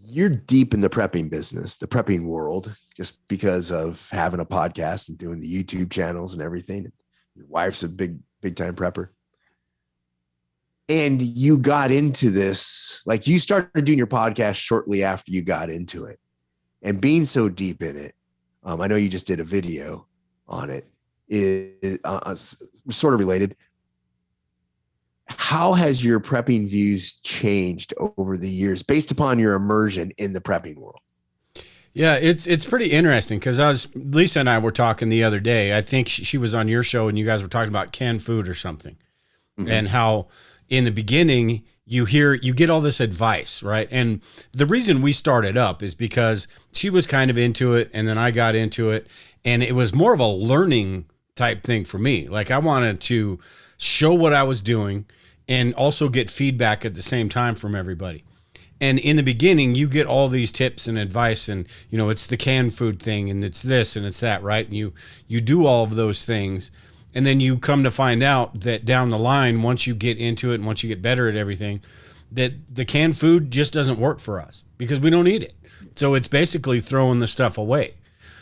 you're deep in the prepping business, the prepping world, just because of having a podcast and doing the YouTube channels and everything. Your wife's a big time prepper. And you got into this, like you started doing your podcast shortly after you got into it, and being so deep in it. I know you just did a video on it, is sort of related. How has your prepping views changed over the years based upon your immersion in the prepping world? Yeah, it's pretty interesting because Lisa and I were talking the other day. I think she was on your show and you guys were talking about canned food or something, and how in the beginning you get all this advice, right? And the reason we started up is because she was kind of into it, and then I got into it, and it was more of a learning type thing for me. Like I wanted to show what I was doing and also get feedback at the same time from everybody. And in the beginning, you get all these tips and advice, and it's the canned food thing, and it's this and it's that, right? And you do all of those things, and then you come to find out that down the line, once you get into it and once you get better at everything, that the canned food just doesn't work for us because we don't eat it. So it's basically throwing the stuff away.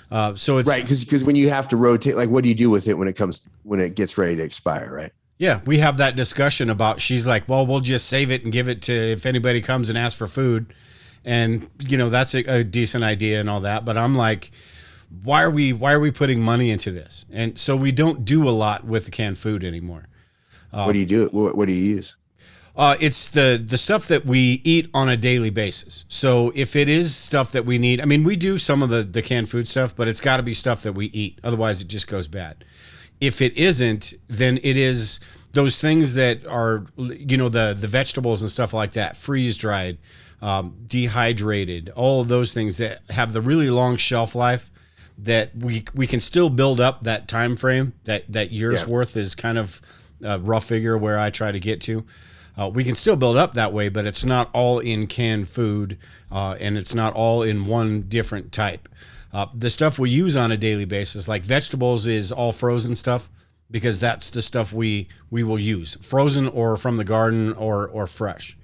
So it's right, because when you have to rotate, like what do you do with it when it gets ready to expire, right? Yeah, we have that discussion about, she's like, well, we'll just save it and give it to if anybody comes and asks for food. And, that's a decent idea and all that. But I'm like, why are we putting money into this? And so we don't do a lot with the canned food anymore. What do you do? What do you use? It's the stuff that we eat on a daily basis. So if it is stuff that we need, I mean, we do some of the canned food stuff, but it's got to be stuff that we eat. Otherwise, it just goes bad. If it isn't, then it is those things that are, the vegetables and stuff like that, freeze dried, dehydrated, all of those things that have the really long shelf life that we can still build up that time frame. That year's worth is kind of a rough figure where I try to get to. We can still build up that way, but it's not all in canned food, and it's not all in one different type. The stuff we use on a daily basis, like vegetables, is all frozen stuff because that's the stuff we will use, frozen or from the garden or fresh.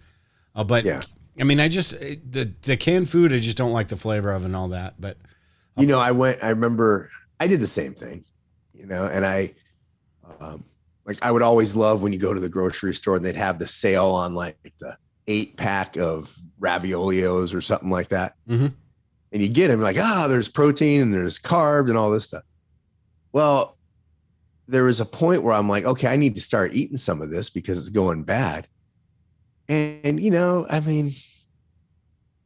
But yeah. I mean, the canned food, I just don't like the flavor of and all that. But I remember I did the same thing, and I would always love when you go to the grocery store and they'd have the sale on like the 8-pack of raviolios or something like that. Mm-hmm. And you get them like, there's protein and there's carbs and all this stuff. Well, there was a point where I'm like, okay, I need to start eating some of this because it's going bad. And, I mean,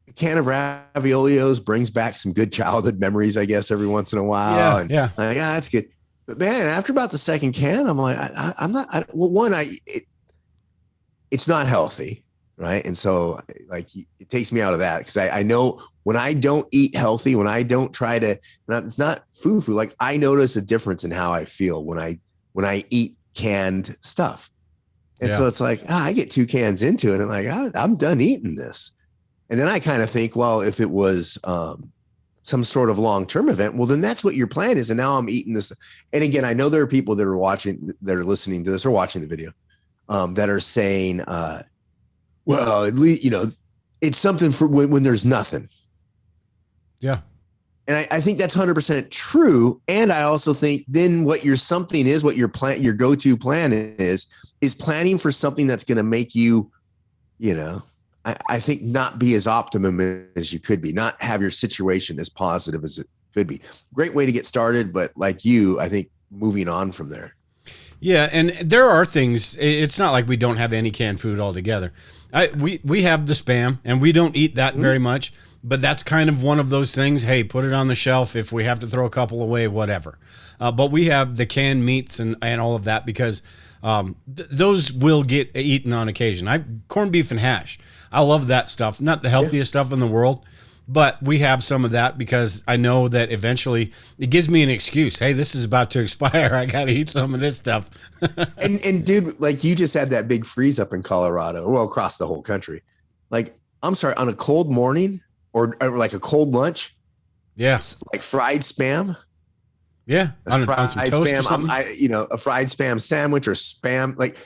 a can of raviolios brings back some good childhood memories, I guess, every once in a while. Yeah. Like, that's good. But man, after about the second can, I'm like, it's not healthy. Right. And so like it takes me out of that because I know when I don't eat healthy, when I don't try to, it's not food, like I notice a difference in how I feel when I eat canned stuff. And so it's like, I get 2 cans into it and like, I'm done eating this. And then I kind of think, well, if it was some sort of long-term event, well, then that's what your plan is. And now I'm eating this. And again, I know there are people that are listening to this or watching the video that are saying, well, at least, it's something for when there's nothing. Yeah. And I think that's 100% true. And I also think then what your go-to plan is planning for something that's going to make you, I think not be as optimum as you could be, not have your situation as positive as it could be. Great way to get started. But like you, I think moving on from there. Yeah. And there are things, it's not like we don't have any canned food altogether. We have the Spam, and we don't eat that very much, but that's kind of one of those things. Hey, put it on the shelf if we have to throw a couple away, whatever. But we have the canned meats and all of that because those will get eaten on occasion. Corned beef and hash. I love that stuff. Not the healthiest stuff in the world, but we have some of that because I know that eventually it gives me an excuse. Hey, this is about to expire. I got to eat some of this stuff. and dude, like you just had that big freeze up in Colorado, well, across the whole country. Like, I'm sorry, on a cold morning or like a cold lunch. Yeah. Like fried Spam. Yeah. On some toast Spam, or something. A fried Spam sandwich or Spam, like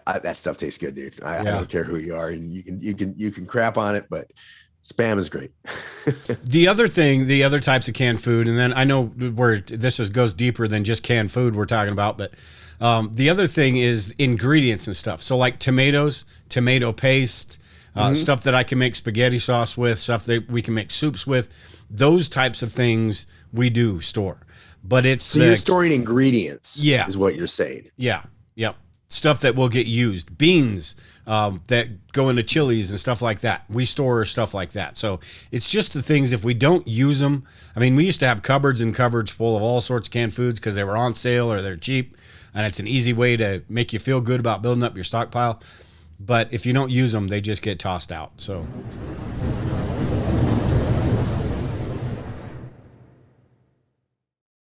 that stuff tastes good, dude. I don't care who you are, and you can crap on it, but Spam is great. The other thing, the other types of canned food, and then I know where goes deeper than just canned food we're talking about, but the other thing is ingredients and stuff. So like tomatoes, tomato paste, stuff that I can make spaghetti sauce with, stuff that we can make soups with, those types of things we do store. But it's so you're storing ingredients, yeah, is what you're saying. Yeah, yep. Stuff that will get used, beans that go into chilies and stuff like that. We store stuff like that. So it's just the things, if we don't use them. I mean, we used to have cupboards and cupboards full of all sorts of canned foods because they were on sale or they're cheap, and it's an easy way to make you feel good about building up your stockpile. But if you don't use them, they just get tossed out. So